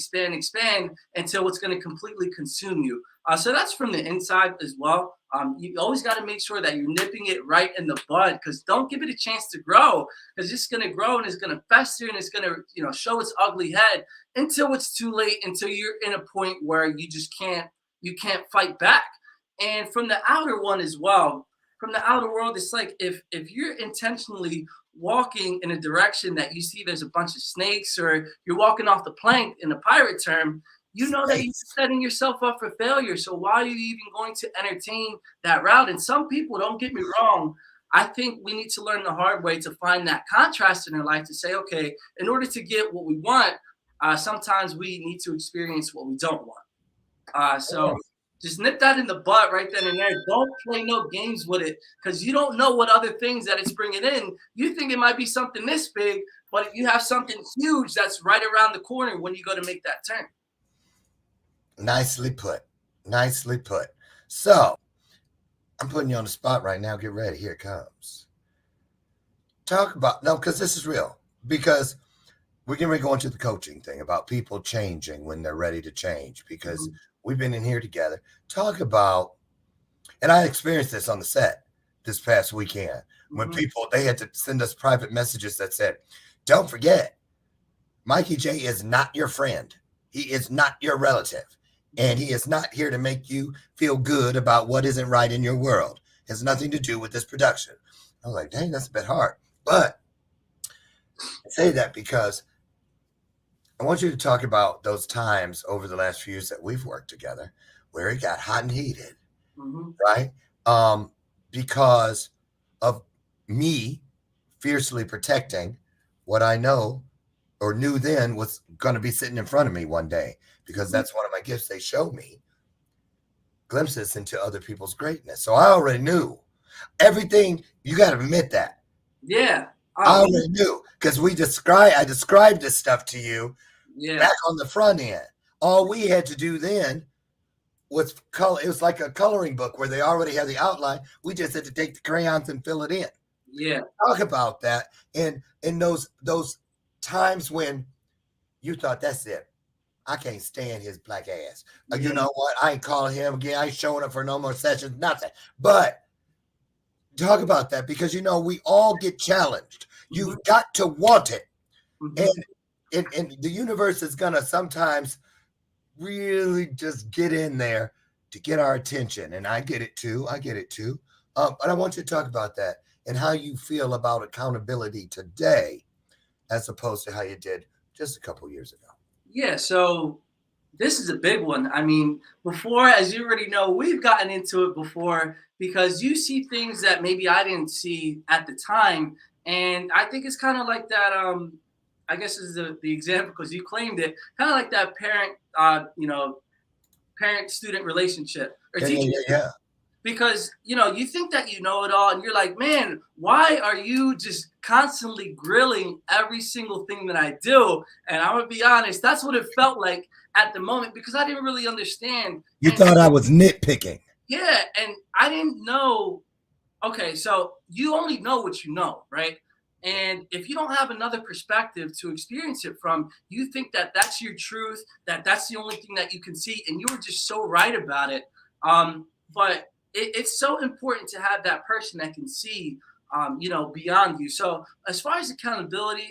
until it's going to completely consume you. So that's from the inside as well. You always got to make sure that you're nipping it right in the bud, because don't give it a chance to grow, because it's going to grow and it's going to fester and it's going to show its ugly head until it's too late, until you're in a point where you can't fight back. And from the outer one as well, from the outer world, it's like if you're intentionally walking in a direction that you see there's a bunch of snakes, or you're walking off the plank in a pirate term, you know that you're setting yourself up for failure. So why are you even going to entertain that route? And some people, don't get me wrong, I think we need to learn the hard way to find that contrast in our life to say, okay, in order to get what we want, sometimes we need to experience what we don't want. So just nip that in the butt right then and there. Don't play no games with it, because you don't know what other things that it's bringing in. You think it might be something this big, but you have something huge that's right around the corner when you go to make that turn. Nicely put. Nicely put. So I'm putting you on the spot right now. Get ready. Here it comes. talk about, no, because this is real. Because we're going to go into the coaching thing about people changing when they're ready to change, because we've been in here together. Talk about, and I experienced this on the set this past weekend when people, they had to send us private messages that said, don't forget, Mikey J is not your friend. He is not your relative. And he is not here to make you feel good about what isn't right in your world. It has nothing to do with this production. I was like, dang, that's a bit hard. But I say that because I want you to talk about those times over the last few years that we've worked together where it got hot and heated, right? Because of me fiercely protecting what I know or knew then was going to be sitting in front of me one day, because that's one of my gifts. They show me glimpses into other people's greatness. So I already knew everything. You got to admit that. Yeah. I already knew, because I described this stuff to you back on the front end. All we had to do then was color. It was like a coloring book where they already had the outline. We just had to take the crayons and fill it in. Yeah. Talk about that. And in those times when you thought, that's it, I can't stand his black ass. You know what? I ain't calling him again. I ain't showing up for no more sessions, nothing. But talk about that, because, you know, we all get challenged. You've got to want it. And the universe is going to sometimes really just get in there to get our attention. And I get it too. But I want you to talk about that and how you feel about accountability today as opposed to how you did just a couple years ago. Yeah, so this is a big one. I mean, before, as you already know, we've gotten into it before, because you see things that maybe I didn't see at the time. And I think it's kind of like that, I guess is the example, because you claimed it, kind of like that parent-student relationship or teacher. Yeah. Because, you think that you know it all, and you're like, man, why are you just constantly grilling every single thing that I do? And I'm going to be honest, that's what it felt like at the moment, because I didn't really understand. You thought I was nitpicking. Yeah, and I didn't know. Okay, so you only know what you know, right? And if you don't have another perspective to experience it from, you think that that's your truth, that that's the only thing that you can see, and you were just so right about it. But it's so important to have that person that can see, beyond you. So as far as accountability,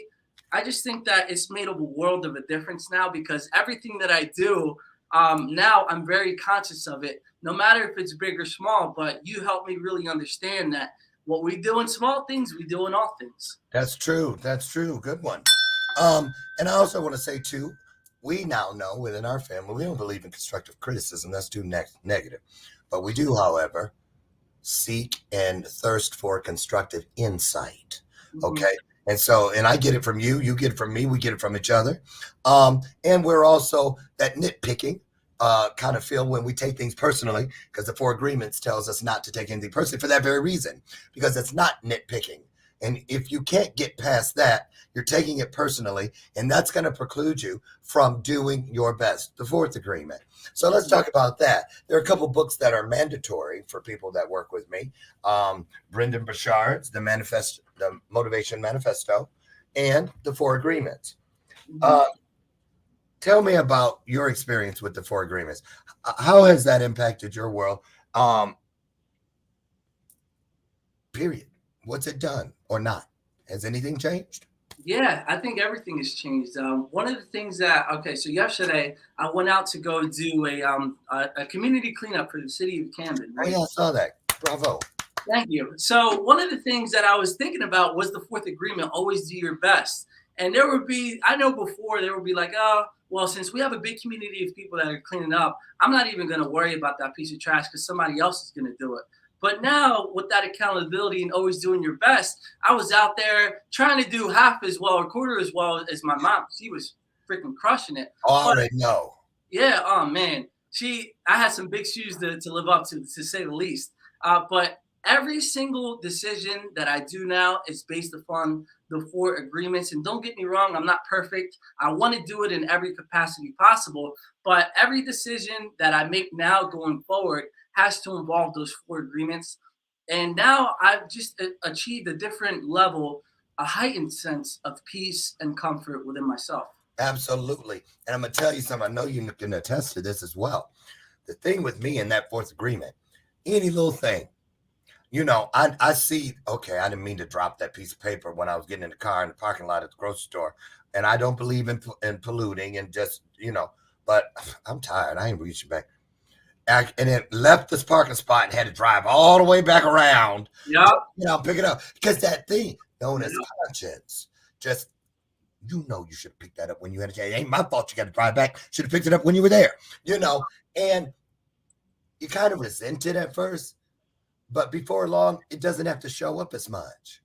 I just think that it's made a world of a difference now, because everything that I do, now I'm very conscious of it, no matter if it's big or small. But you help me really understand that what we do in small things, we do in all things. That's true. Good one. And I also want to say too, we now know within our family, we don't believe in constructive criticism. That's too negative. But we do, however, seek and thirst for constructive insight. Okay. And so, and I get it from you, you get it from me, we get it from each other. And we're also that nitpicking kind of feel when we take things personally, because the 4 Agreements tells us not to take anything personally for that very reason, because it's not nitpicking. And if you can't get past that, you're taking it personally, and that's going to preclude you from doing your best. The 4th Agreement. So let's talk about that. There are a couple books that are mandatory for people that work with me. Brendan Burchard's The Motivation Manifesto, and the 4 Agreements. Tell me about your experience with the 4 Agreements. How has that impacted your world? Period. What's it done or not? Has anything changed? Yeah, I think everything has changed. One of the things that, so yesterday I went out to go do a community cleanup for the city of Camden. Right? Oh, yeah, I saw that. Bravo. Thank you. So one of the things that I was thinking about was the 4th Agreement, always do your best. And there would be, I know before there would be like, oh, well, since we have a big community of people that are cleaning up, I'm not even going to worry about that piece of trash because somebody else is going to do it. But now with that accountability and always doing your best, I was out there trying to do half as well or quarter as well as my mom. She was freaking crushing it. Oh, I already know. Yeah. Oh, man. I had some big shoes to live up to say the least. But every single decision that I do now is based upon the 4 Agreements. And don't get me wrong, I'm not perfect. I want to do it in every capacity possible. But every decision that I make now going forward has to involve those 4 Agreements. And now I've just achieved a different level a heightened sense of peace and comfort within myself. Absolutely. And I'm going to tell you something. I know you can attest to this as well. The thing with me in that fourth agreement, any little thing, you know, I see, okay, I didn't mean to drop that piece of paper when I was getting in the car in the parking lot at the grocery store. And I don't believe in polluting and just, you know, but I'm tired. I ain't reaching back. And it left this parking spot and had to drive all the way back around. Yeah. You know, pick it up. Because that thing known as Yeah. conscience, just, you know, you should have picked that up when you had a chance. It ain't my fault you got to drive back. Should have picked it up when you were there, you know. And you kind of resent it at first, but before long, it doesn't have to show up as much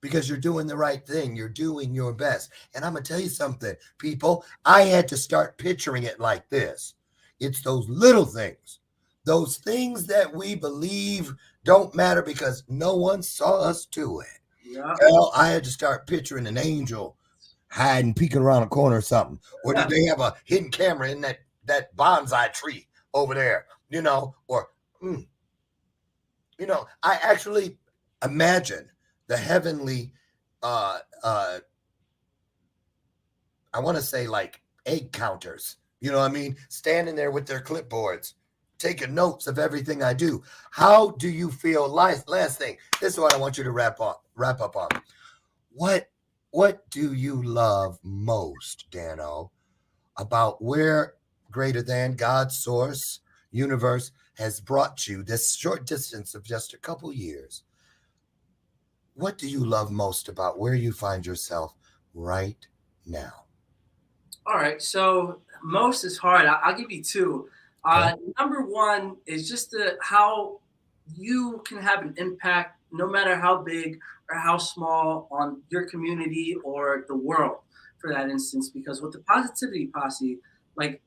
because you're doing the right thing. You're doing your best. And I'm going to tell you something, people. I had to start picturing it like this. It's those little things, those things that we believe don't matter because no one saw us do it. Yeah. Well, I had to start picturing an angel hiding, peeking around a corner or something. Or did they have a hidden camera in that bonsai tree over there, you know? Or, you know, I actually imagine the heavenly, I want to say like egg counters, you know what I mean? Standing there with their clipboards, taking notes of everything I do. How do you feel? Last thing, this is what I want you to wrap up on. What do you love most, Dano, about where greater than God's source, universe has brought you this short distance of just a couple years? What do you love most about where you find yourself right now? All right. So most is hard. I'll give you two. Okay. Number one is just how you can have an impact, no matter how big or how small, on your community or the world, for that instance. Because with the Positivity Posse, like,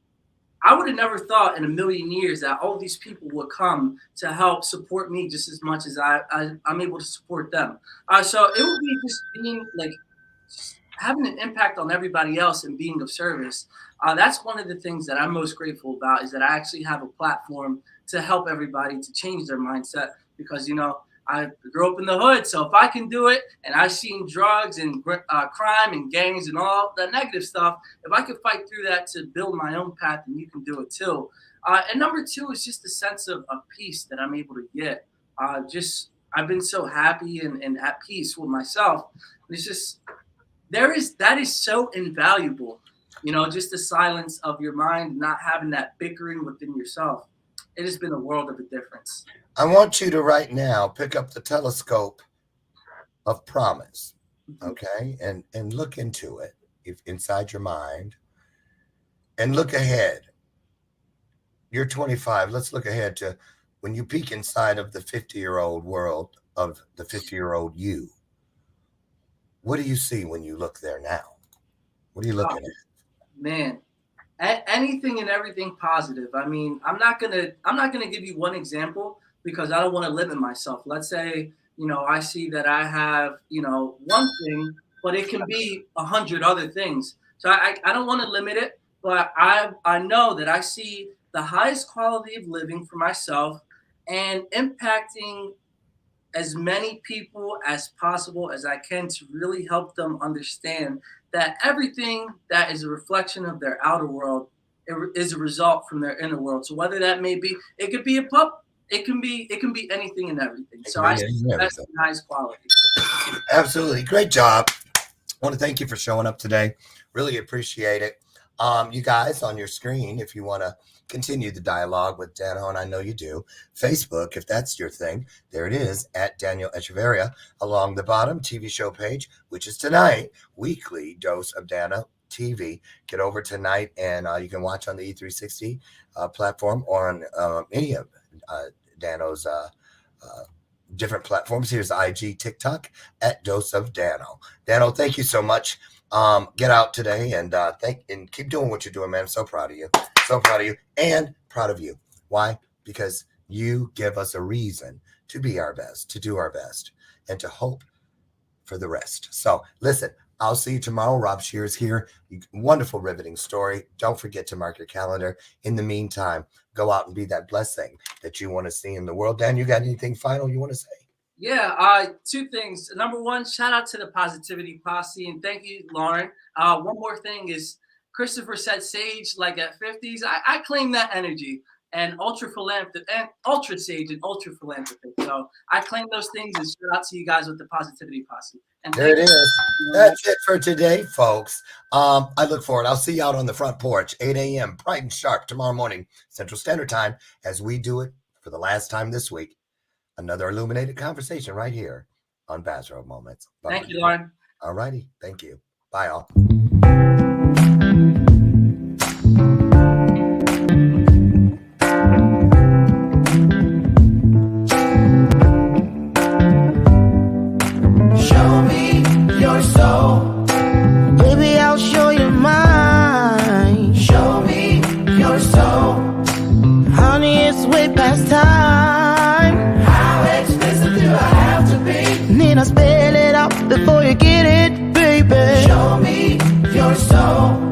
I would have never thought in a million years that all these people would come to help support me just as much as I'm able to support them. So it would be just being like having an impact on everybody else and being of service. That's one of the things that I'm most grateful about, is that I actually have a platform to help everybody to change their mindset. Because, you know, I grew up in the hood, so if I can do it, and I've seen drugs and crime and gangs and all that negative stuff, if I can fight through that to build my own path, then you can do it too. And number two is just the sense of peace that I'm able to get. I've been so happy and at peace with myself. It's just that is so invaluable. You know, just the silence of your mind, not having that bickering within yourself. It has been a world of a difference. I want you to right now pick up the telescope of promise, okay, and look into it inside your mind, and look ahead. You're 25. Let's look ahead to when you peek inside of the 50-year-old world of the 50-year-old you. What do you see when you look there now? What are you looking at? Man, anything and everything positive. I mean, I'm not gonna give you one example because I don't want to limit myself. Let's say, you know, I see that I have, you know, one thing, but it can be 100 other things. So I don't want to limit it, but I know that I see the highest quality of living for myself and impacting as many people as possible as I can to really help them understand that everything that is a reflection of their outer world is a result from their inner world. So whether that may be, it could be a pup, it can be anything and everything. So I see that's the highest quality. Absolutely. Great job. I want to thank you for showing up today. Really appreciate it. You guys on your screen, if you want to continue the dialogue with Dano, and I know you do, Facebook, if that's your thing, there it is, at Daniel Echaveria. Along the bottom, TV show page, which is tonight, weekly dose of Dano TV. Get over tonight, and you can watch on the E360 platform or on any of Dano's different platforms. Here's IG, TikTok, at Dose of Dano. Dano, thank you so much. Get out today and keep doing what you're doing, man. I'm so proud of you. So proud of you and proud of you. Why? Because you give us a reason to be our best, to do our best, and to hope for the rest. So listen, I'll see you tomorrow. Rob Shear's here. Wonderful, riveting story. Don't forget to mark your calendar. In the meantime, go out and be that blessing that you want to see in the world. Dan, you got anything final you want to say? Yeah, two things. Number one, shout out to the Positivity Posse, and thank you, Lauren. One more thing is Christopher said sage like at 50s. I claim that energy and ultra philanthropic and ultra sage and ultra philanthropic. So I claim those things and shout out to you guys with the Positivity Posse. And There it is. That's it for today, folks. I look forward. I'll see you out on the front porch, 8 a.m. bright and sharp tomorrow morning, Central Standard Time, as we do it for the last time this week. Another illuminated conversation right here on Bathrobe Moments. Bye-bye. Thank you, Lauren. All righty. Thank you. Bye, all. Show me your soul. Baby, I'll show you mine. Show me your soul. Honey, it's way past time. How expensive do I have to be? Need I spell it out before you get it, baby? Show me your soul.